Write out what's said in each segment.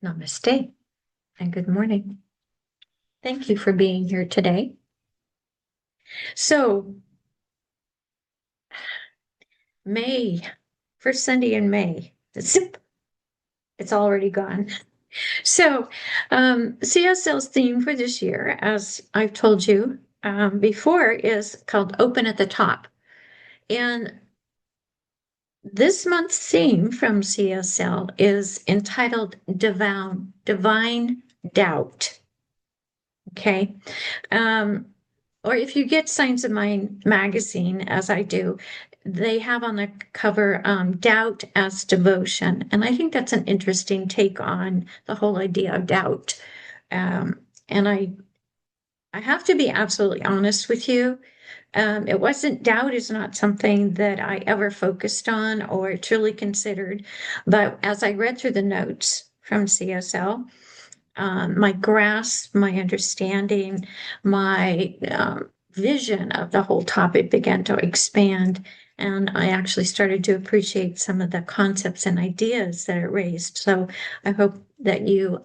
Namaste and good morning. Thank you for being here today. So, May, first Sunday in May, zip, it's already gone. So, CSL's theme for this year, as I've told you before, is called Open at the Top. And this month's theme from CSL is entitled Divine Doubt. Okay. Or if you get Signs of Mind magazine, as I do, they have on the cover doubt as devotion. And I think that's an interesting take on the whole idea of doubt. And I have to be absolutely honest with you. Doubt is not something that I ever focused on or truly considered. But as I read through the notes from CSL, my grasp, my understanding, my vision of the whole topic began to expand. And I actually started to appreciate some of the concepts and ideas that it raised. So I hope that you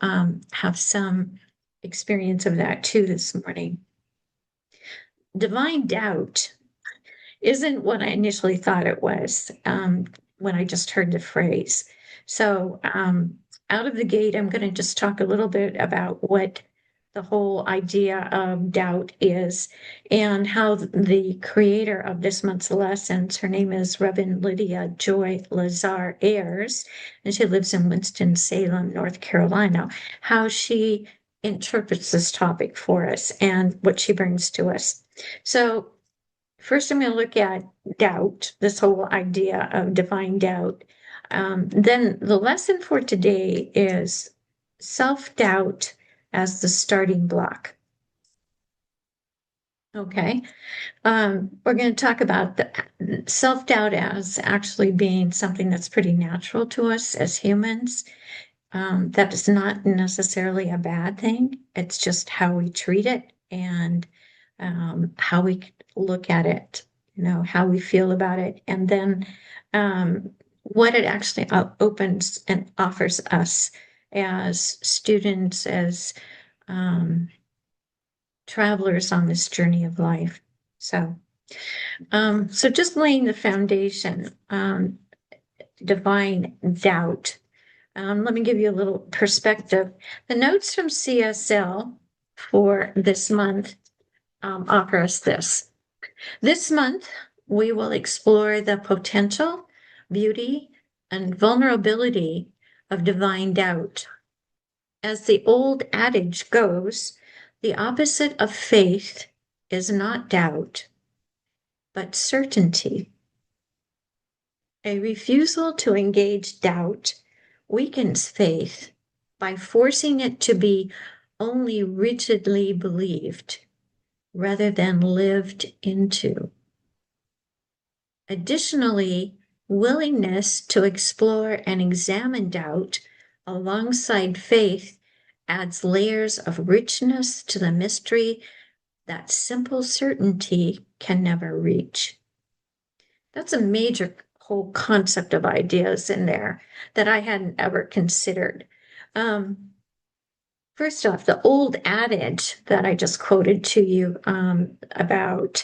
have some experience of that too this morning. Divine doubt isn't what I initially thought it was when I just heard the phrase. So, out of the gate, I'm going to just talk a little bit about what the whole idea of doubt is and how the creator of this month's lessons, her name is Reverend Lydia Joy Lazar Ayers, and she lives in Winston-Salem, North Carolina, how she interprets this topic for us and what she brings to us. So, first, I'm going to look at doubt, this whole idea of divine doubt. Then the lesson for today is self-doubt as the starting block. Okay. We're going to talk about the self-doubt as actually being something that's pretty natural to us as humans. That is not necessarily a bad thing. It's just how we treat it and how we look at it, how we feel about it, and then what it actually opens and offers us as students, as travelers on this journey of life. So just laying the foundation, divine doubt. Let me give you a little perspective. The notes from CSL for this month offer us this. This month, we will explore the potential, beauty, and vulnerability of divine doubt. As the old adage goes, the opposite of faith is not doubt, but certainty. A refusal to engage doubt weakens faith by forcing it to be only rigidly believed rather than lived into. Additionally, willingness to explore and examine doubt alongside faith adds layers of richness to the mystery that simple certainty can never reach. That's a major whole concept of ideas in there that I hadn't ever considered. First off, the old adage that I just quoted to you about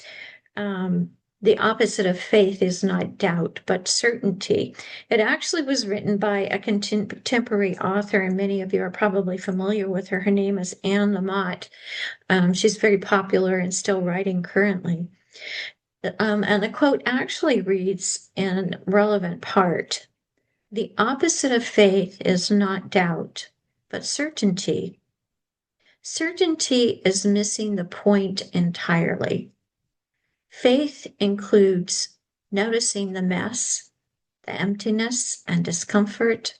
the opposite of faith is not doubt, but certainty. It actually was written by a contemporary author, and many of you are probably familiar with her. Her name is Anne Lamott. She's very popular and still writing currently. And the quote actually reads in relevant part, the opposite of faith is not doubt, but certainty. Certainty is missing the point entirely. Faith includes noticing the mess, the emptiness and discomfort,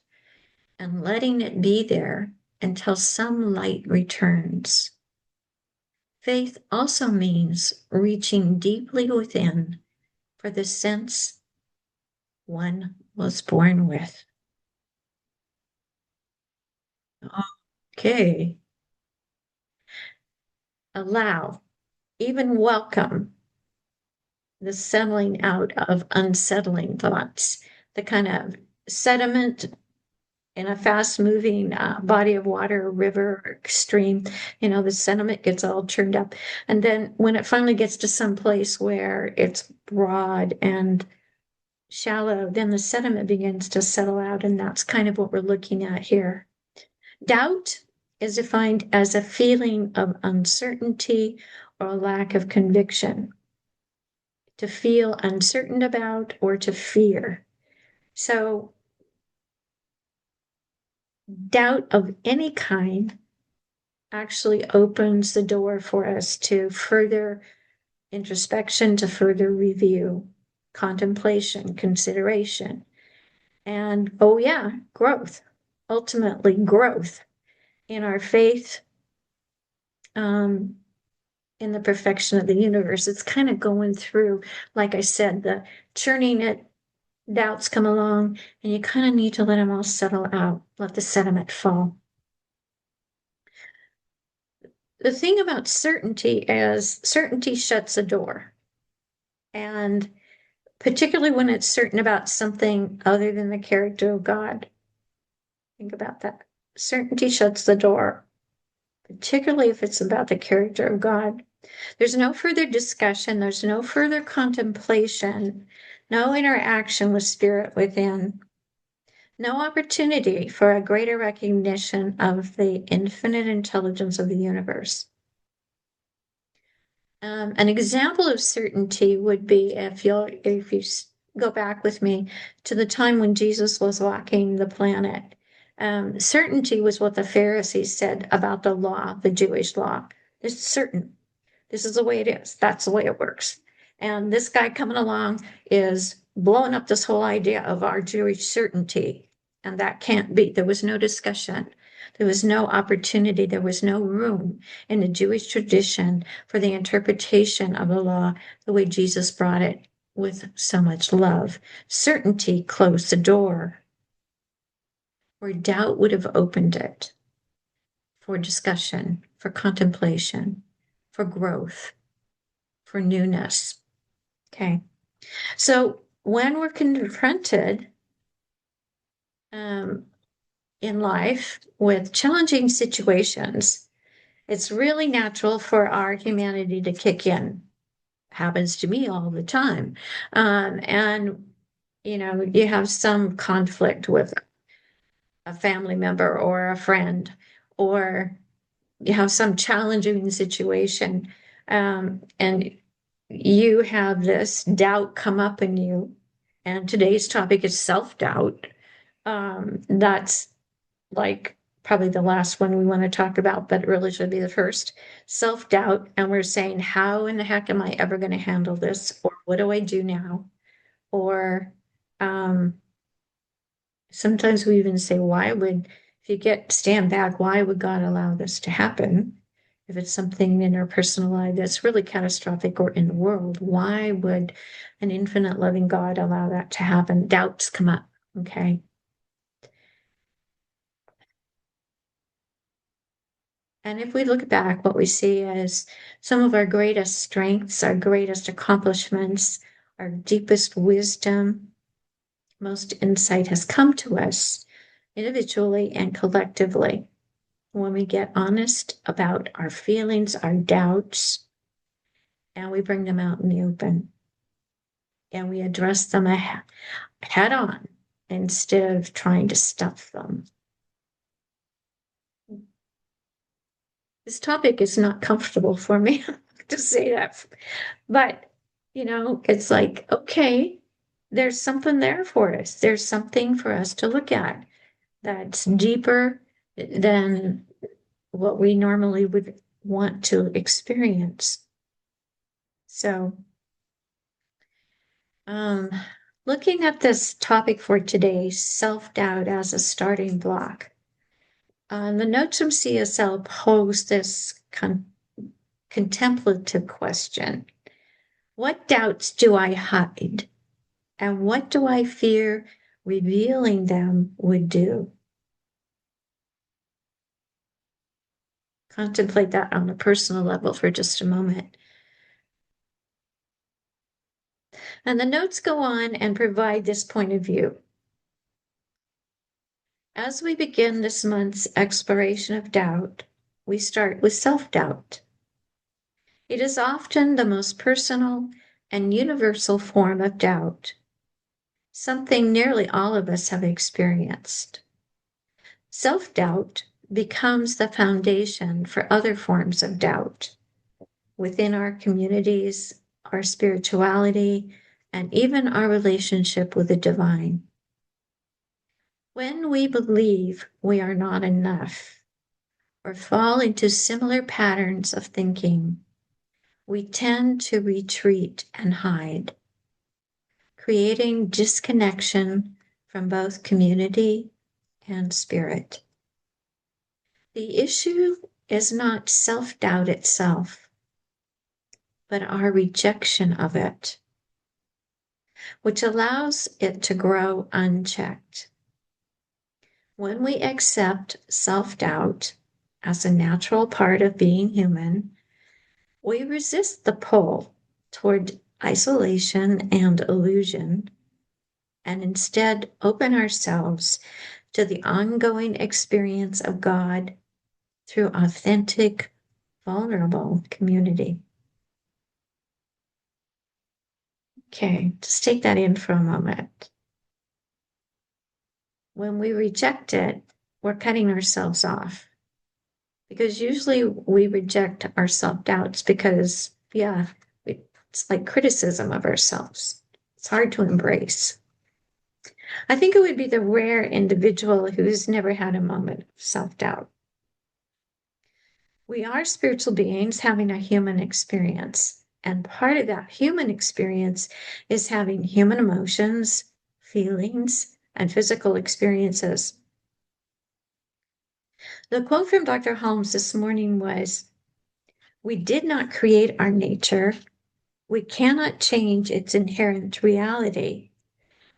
and letting it be there until some light returns. Faith also means reaching deeply within for the sense one was born with. Okay. Allow, even welcome, the settling out of unsettling thoughts, the kind of sediment in a fast-moving body of water, river, or stream, the sediment gets all churned up. And then when it finally gets to some place where it's broad and shallow, then the sediment begins to settle out, and that's kind of what we're looking at here. Doubt is defined as a feeling of uncertainty or a lack of conviction, to feel uncertain about or to fear. So doubt of any kind actually opens the door for us to further introspection, to further review, contemplation, consideration, and oh yeah, growth, ultimately growth in our faith, in the perfection of the universe. It's kind of going through, like I said, the churning it, doubts come along, and you kind of need to let them all settle out, let the sediment fall. The thing about certainty is certainty shuts a door. And particularly when it's certain about something other than the character of God. Think about that. Certainty shuts the door, particularly if it's about the character of God. There's no further discussion, there's no further contemplation, no interaction with spirit within, no opportunity for a greater recognition of the infinite intelligence of the universe. An example of certainty would be if you go back with me to the time when Jesus was walking the planet. Certainty was what the Pharisees said about the law, the Jewish law. It's certain. This is the way it is. That's the way it works. And this guy coming along is blowing up this whole idea of our Jewish certainty. And that can't be. There was no discussion. There was no opportunity. There was no room in the Jewish tradition for the interpretation of the law the way Jesus brought it with so much love. Certainty closed the door, where doubt would have opened it for discussion, for contemplation, for growth, for newness. Okay. So when we're confronted in life with challenging situations, it's really natural for our humanity to kick in. Happens to me all the time. And, you have some conflict with a family member or a friend, or you have some challenging situation, and you have this doubt come up in you. And today's topic is self-doubt. That's like probably the last one we want to talk about, but it really should be the first. Self-doubt. And we're saying, how in the heck am I ever going to handle this? Or what do I do now? Or sometimes we even say, if you stand back, why would God allow this to happen? If it's something in our personal life that's really catastrophic or in the world, why would an infinite loving God allow that to happen? Doubts come up, okay? And if we look back, what we see is some of our greatest strengths, our greatest accomplishments, our deepest wisdom, most insight has come to us individually and collectively when we get honest about our feelings, our doubts, and we bring them out in the open. And we address them head on instead of trying to stuff them. This topic is not comfortable for me to say that, but it's like, okay, there's something there for us. There's something for us to look at that's deeper than what we normally would want to experience. So, looking at this topic for today, self-doubt as a starting block. The notes from CSL pose this contemplative question. What doubts do I hide? And what do I fear revealing them would do? Contemplate that on a personal level for just a moment. And the notes go on and provide this point of view. As we begin this month's exploration of doubt, we start with self-doubt. It is often the most personal and universal form of doubt, something nearly all of us have experienced. Self-doubt becomes the foundation for other forms of doubt within our communities, our spirituality, and even our relationship with the divine. When we believe we are not enough or fall into similar patterns of thinking, we tend to retreat and hide, creating disconnection from both community and spirit. The issue is not self-doubt itself, but our rejection of it, which allows it to grow unchecked. When we accept self-doubt as a natural part of being human, we resist the pull toward isolation and illusion, and instead open ourselves to the ongoing experience of God through authentic, vulnerable community. Okay, just take that in for a moment. When we reject it, we're cutting ourselves off. Because usually we reject our self-doubts because, it's like criticism of ourselves. It's hard to embrace. I think it would be the rare individual who's never had a moment of self-doubt. We are spiritual beings having a human experience. And part of that human experience is having human emotions, feelings, and physical experiences. The quote from Dr. Holmes this morning was, "We did not create our nature. We cannot change its inherent reality.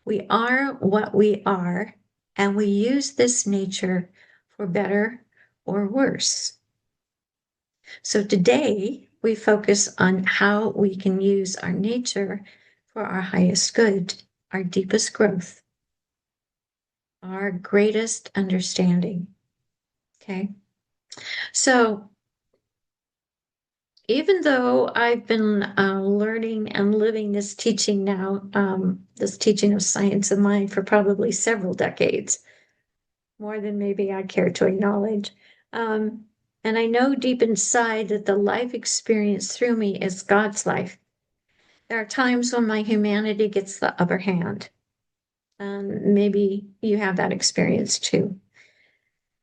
We are what we are, and we use this nature for better or worse." So today, we focus on how we can use our nature for our highest good, our deepest growth, our greatest understanding. Okay? So even though I've been learning and living this teaching now, this teaching of science of mind for probably several decades, more than maybe I care to acknowledge. And I know deep inside that the life experience through me is God's life. There are times when my humanity gets the upper hand. Maybe you have that experience too.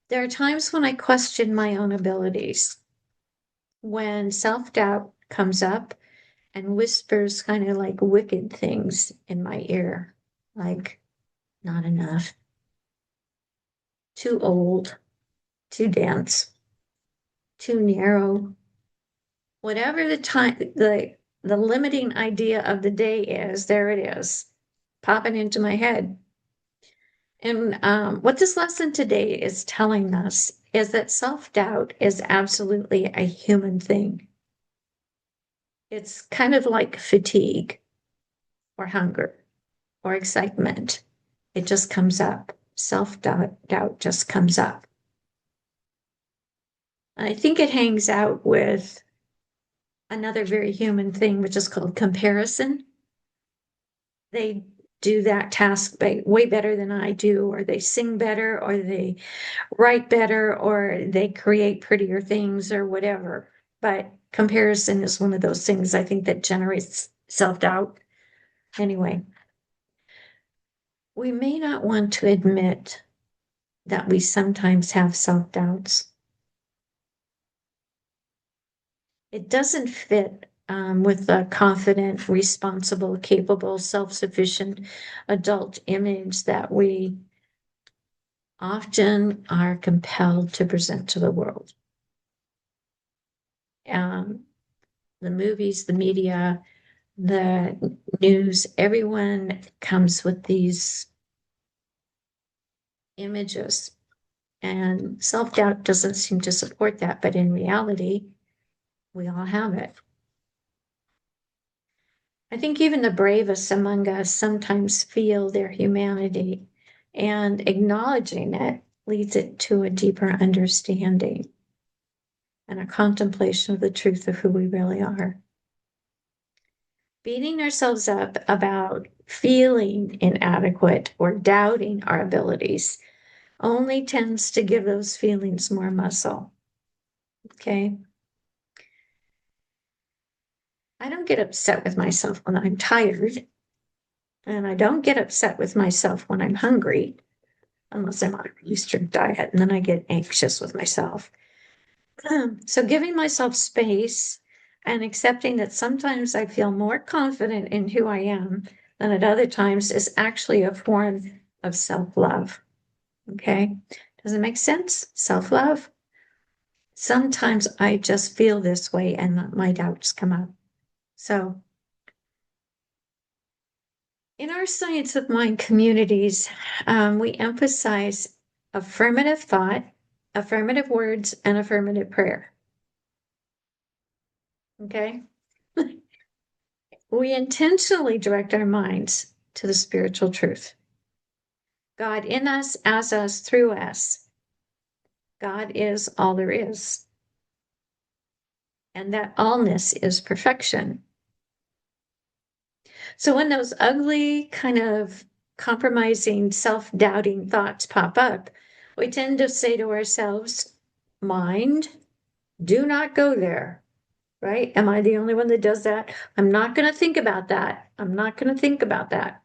There are times when I question my own abilities, when self-doubt comes up and whispers kind of like wicked things in my ear, like not enough, too old, too dense, too narrow. Whatever the limiting idea of the day is, there it is, popping into my head. And what this lesson today is telling us is that self-doubt is absolutely a human thing. It's kind of like fatigue or hunger or excitement. It just comes up. Self-doubt just comes up. I think it hangs out with another very human thing, which is called comparison. They do that task way better than I do, or they sing better, or they write better, or they create prettier things, or whatever. But comparison is one of those things I think that generates self-doubt. Anyway, we may not want to admit that we sometimes have self-doubts. It doesn't fit with the confident, responsible, capable, self-sufficient adult image that we often are compelled to present to the world. The movies, the media, the news, everyone comes with these images, and self-doubt doesn't seem to support that, but in reality, we all have it. I think even the bravest among us sometimes feel their humanity, and acknowledging it leads it to a deeper understanding and a contemplation of the truth of who we really are. Beating ourselves up about feeling inadequate or doubting our abilities only tends to give those feelings more muscle. Okay? I don't get upset with myself when I'm tired, and I don't get upset with myself when I'm hungry, unless I'm on a really strict diet, and then I get anxious with myself. So giving myself space and accepting that sometimes I feel more confident in who I am than at other times is actually a form of self-love. Okay? Does it make sense? Self-love? Sometimes I just feel this way and my doubts come up. So in our Science of Mind communities, we emphasize affirmative thought, affirmative words, and affirmative prayer. Okay? We intentionally direct our minds to the spiritual truth. God in us, as us, through us. God is all there is. And that allness is perfection. So when those ugly, kind of compromising, self-doubting thoughts pop up, we tend to say to ourselves, mind, do not go there, right? Am I the only one that does that? I'm not going to think about that. I'm not going to think about that.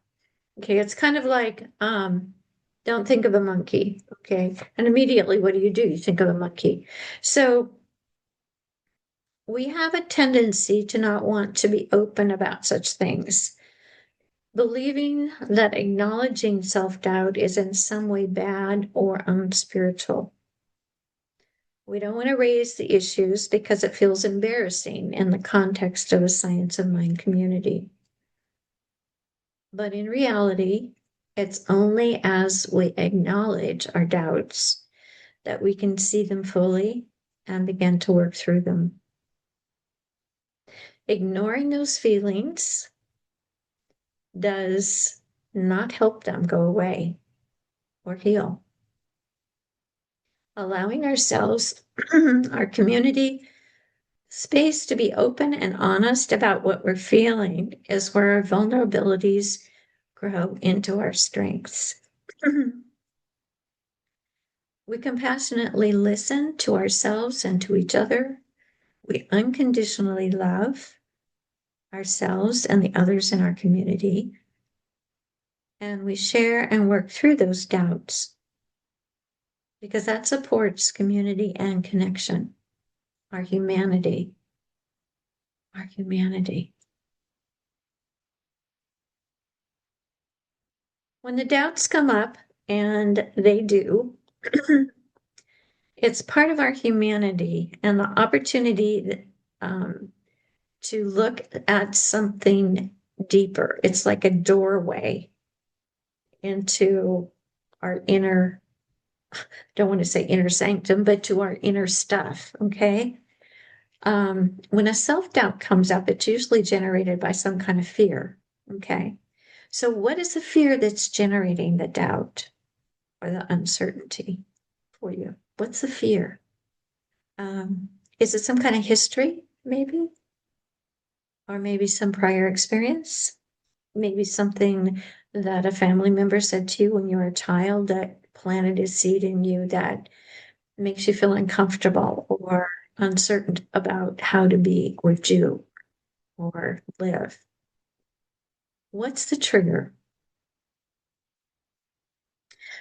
Okay, it's kind of like, don't think of a monkey, okay? And immediately, what do? You think of a monkey. So we have a tendency to not want to be open about such things, believing that acknowledging self-doubt is in some way bad or unspiritual. We don't want to raise the issues because it feels embarrassing in the context of a Science of Mind community. But in reality, it's only as we acknowledge our doubts that we can see them fully and begin to work through them. Ignoring those feelings does not help them go away or heal. Allowing ourselves, our community, space to be open and honest about what we're feeling is where our vulnerabilities grow into our strengths. We compassionately listen to ourselves and to each other. We unconditionally love ourselves and the others in our community. And we share and work through those doubts because that supports community and connection, our humanity, our humanity. When the doubts come up, and they do, it's part of our humanity and the opportunity to look at something deeper. It's like a doorway into our inner, don't want to say inner sanctum, but to our inner stuff, okay? When a self-doubt comes up, it's usually generated by some kind of fear, okay? So what is the fear that's generating the doubt or the uncertainty for you? What's the fear? Is it some kind of history, maybe? Or maybe some prior experience? Maybe something that a family member said to you when you were a child that planted a seed in you that makes you feel uncomfortable or uncertain about how to be or do or live. What's the trigger?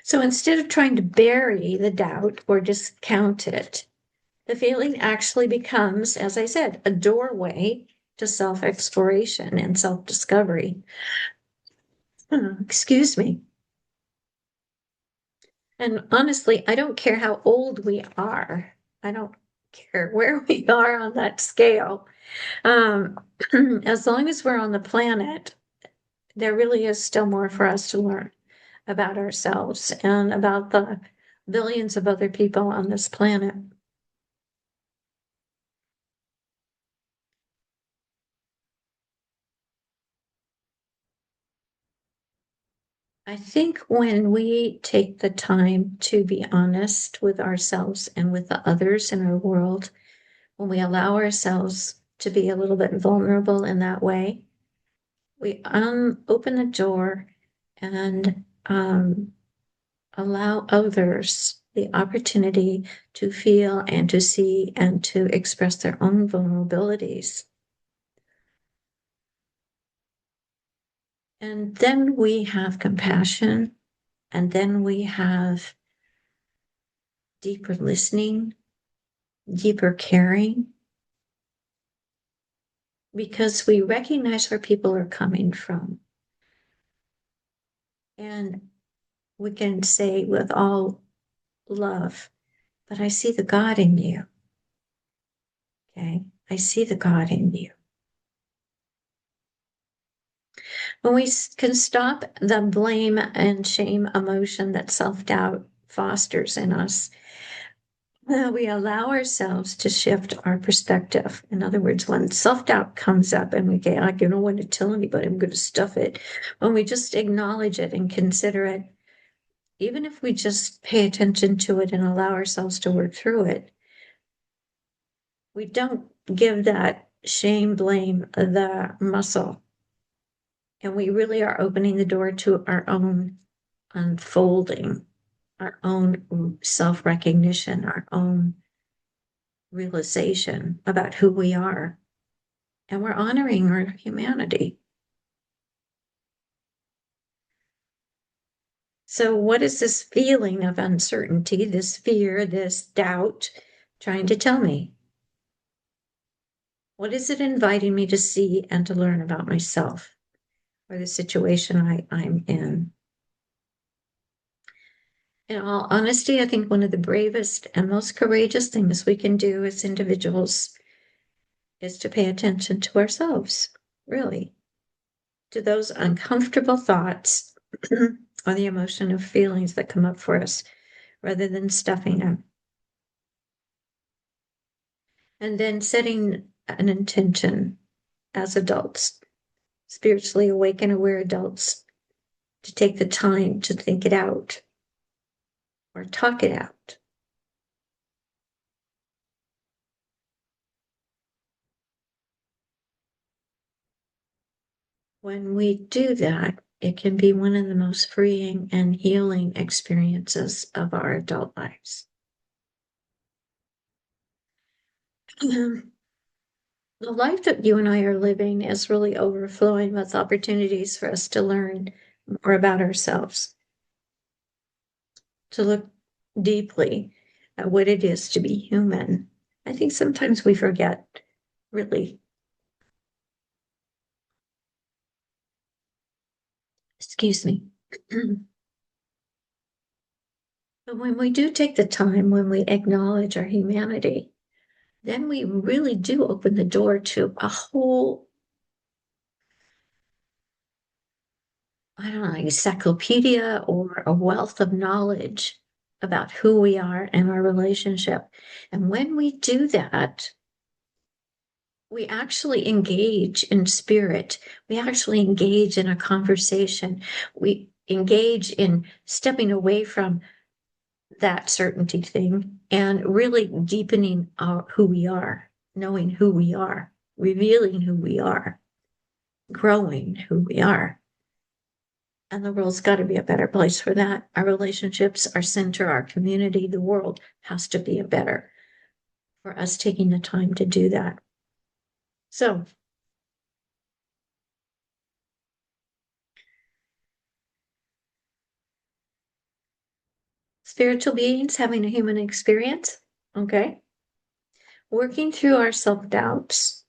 So instead of trying to bury the doubt or discount it, the feeling actually becomes, as I said, a doorway to self-exploration and self-discovery. Excuse me. And honestly, I don't care how old we are. I don't care where we are on that scale. As long as we're on the planet, there really is still more for us to learn about ourselves and about the billions of other people on this planet. I think when we take the time to be honest with ourselves and with the others in our world, when we allow ourselves to be a little bit vulnerable in that way, we open the door and allow others the opportunity to feel and to see and to express their own vulnerabilities. And then we have compassion, and then we have deeper listening, deeper caring, because we recognize where people are coming from. And we can say with all love, but I see the God in you. Okay, I see the God in you. When we can stop the blame and shame emotion that self-doubt fosters in us, we allow ourselves to shift our perspective. In other words, when self-doubt comes up and we get, I don't want to tell anybody, I'm going to stuff it. When we just acknowledge it and consider it, even if we just pay attention to it and allow ourselves to work through it, we don't give that shame, blame, the muscle. And we really are opening the door to our own unfolding, our own self-recognition, our own realization about who we are. And we're honoring our humanity. So what is this feeling of uncertainty, this fear, this doubt trying to tell me? What is it inviting me to see and to learn about myself or the situation I'm in? In all honesty, I think one of the bravest and most courageous things we can do as individuals is to pay attention to ourselves, really, to those uncomfortable thoughts or the emotion of feelings that come up for us, rather than stuffing them. And then setting an intention as adults, spiritually awake and aware adults, to take the time to think it out or talk it out. When we do that, it can be one of the most freeing and healing experiences of our adult lives. The life that you and I are living is really overflowing with opportunities for us to learn more about ourselves, to look deeply at what it is to be human. I think sometimes we forget, really. Excuse me. But when we do take the time, when we acknowledge our humanity, then we really do open the door to a whole, I don't know, encyclopedia or a wealth of knowledge about who we are and our relationship. And when we do that, we actually engage in spirit. We actually engage in a conversation. We engage in stepping away from that certainty thing and really deepening who we are, knowing who we are, revealing who we are, growing who we are. And the world's got to be a better place for that. Our relationships, our center, our community, the world has to be a better for us taking the time to do that. So, spiritual beings having a human experience, okay? Working through our self-doubts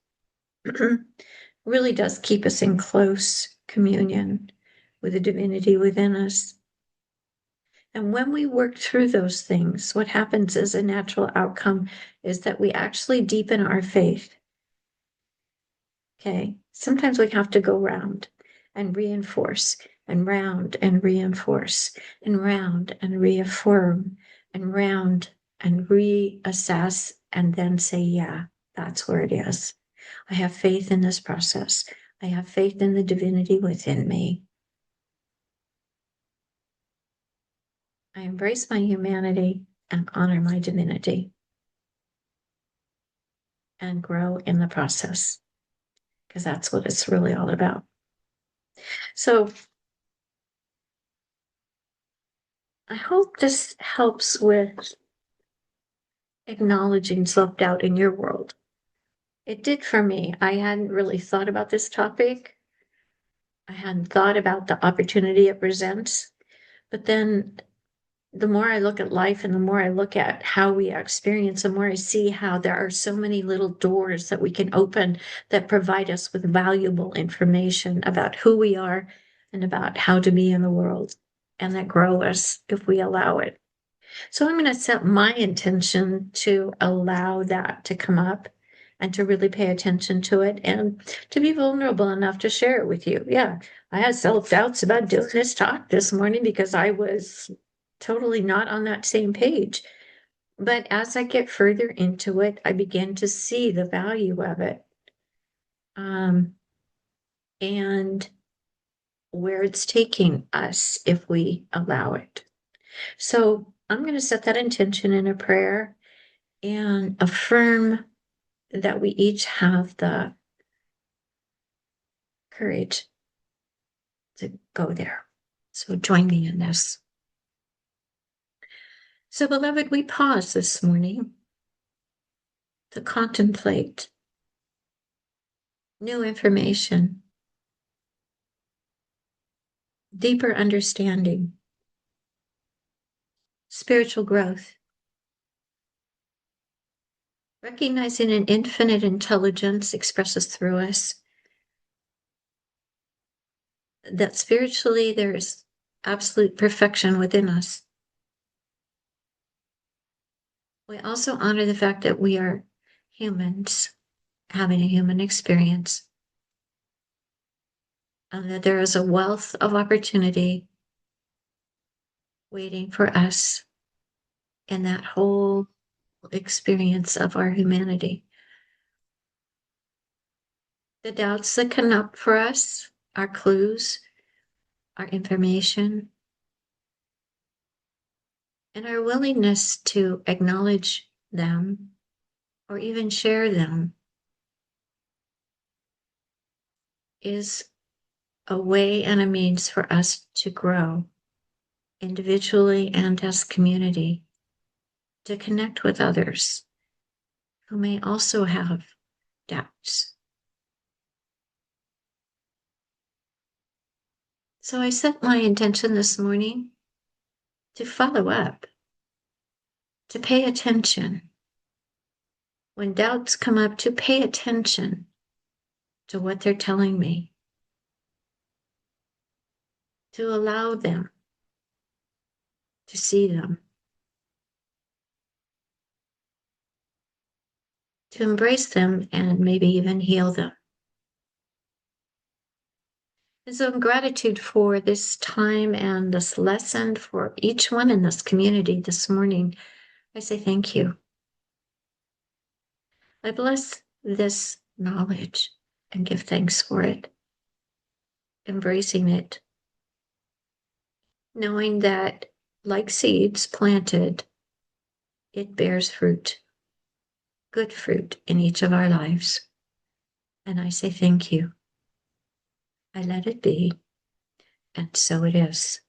really does keep us in close communion with the divinity within us. And when we work through those things, what happens as a natural outcome is that we actually deepen our faith. Okay, sometimes we have to go round and reinforce and round and reinforce and round and reaffirm and round and reassess and then say, yeah, that's where it is. I have faith in this process. I have faith in the divinity within me. I embrace my humanity and honor my divinity and grow in the process, because that's what it's really all about. So I hope this helps with acknowledging self-doubt in your world. It did for me. I hadn't really thought about this topic. I hadn't thought about the opportunity it presents. But then the more I look at life and the more I look at how we experience, the more I see how there are so many little doors that we can open that provide us with valuable information about who we are and about how to be in the world, and that grow us if we allow it. So I'm going to set my intention to allow that to come up and to really pay attention to it and to be vulnerable enough to share it with you. Yeah, I had self-doubts about doing this talk this morning because I was totally not on that same page. But as I get further into it, I begin to see the value of it, and where it's taking us if we allow it. So I'm going to set that intention in a prayer and affirm that we each have the courage to go there. So join me in this. So, beloved, we pause this morning to contemplate new information, deeper understanding, spiritual growth, recognizing an infinite intelligence expresses through us, that spiritually there is absolute perfection within us. We also honor the fact that we are humans having a human experience, and that there is a wealth of opportunity waiting for us in that whole experience of our humanity. The doubts that come up for us are clues, our information, and our willingness to acknowledge them or even share them is a way and a means for us to grow individually and as community, to connect with others who may also have doubts. So I set my intention this morning to follow up, to pay attention. When doubts come up, to pay attention to what they're telling me, to allow them, to see them, to embrace them, and maybe even heal them. And so in gratitude for this time and this lesson for each one in this community this morning, I say thank you. I bless this knowledge and give thanks for it, embracing it, knowing that like seeds planted, it bears fruit, good fruit in each of our lives. And I say thank you. I let it be, and so it is.